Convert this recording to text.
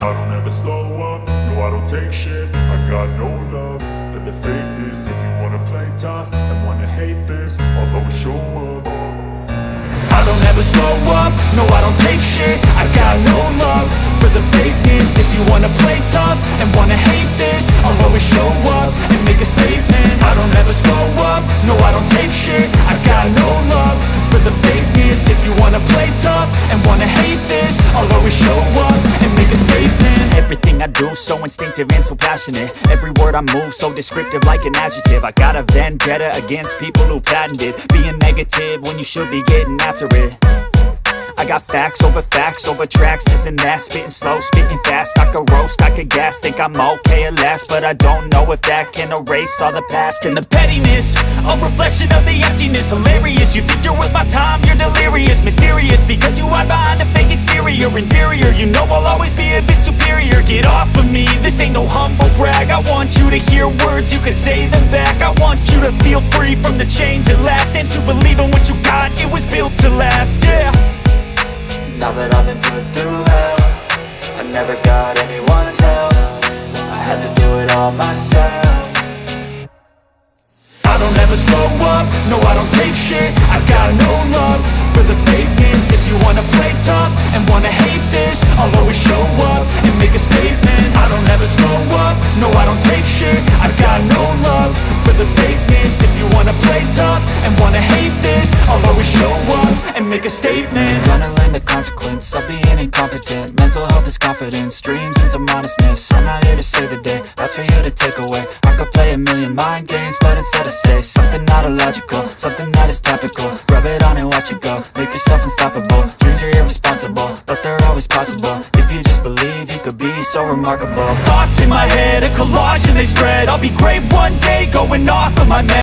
I don't ever slow up, no I don't take shit. I got no love for the fakeness. If you wanna play tough and wanna hate this, I'll always show up. I don't ever slow up, no I don't take shit. I got no love for the fakeness. If you wanna play tough and wanna hate this, I'll always show up and make a statement. I don't ever slow up, no I don't take shit. I got no love for the fakeness. If you wanna play tough and wanna hate this, I'll always show up and make a statement. Everything I do so instinctive and so passionate. Every word I move so descriptive like an adjective. I got a vendetta against people who patented being negative when you should be getting after it. I got facts over tracks, this and that. Spitting slow, spitting fast, I could roast, I could gas. Think I'm okay at last, but I don't know if that can erase all the past. And the pettiness, a reflection of the emptiness. Hilarious, you think you're worth my time, you're delirious. Mysterious, because you hide behind a fake exterior. Inferior, you know I'll always be a bit superior. Get off of me, this ain't no humble brag. I want you to hear words, you can say them back. I want you to feel free from the chains at last, and to believe in what you got, it was built to last, yeah. Now that I've been put through hell, I never got anyone's help. I had to do it all myself. I don't ever slow up, no I don't take shit. I got no love for the fakeness. If you wanna play tough and wanna hate this, I'll always show up and make a statement. I don't ever slow up, no I don't take shit. I got no love for the fakeness. If you wanna play tough and wanna hate this, I'll always show up and make a statement. Gonna learn the consequence of being incompetent. Mental health is confidence, dreams and some honestness. I'm not here to save the day, that's for you to take away. I could play a million mind games, but instead I say something not illogical, something that is topical. Rub it on and watch it go, make yourself unstoppable. Dreams are irresponsible, but they're always possible. If you just believe, you could be so remarkable. Thoughts in my head, a collage and they spread. I'll be great one day, going off of my meds.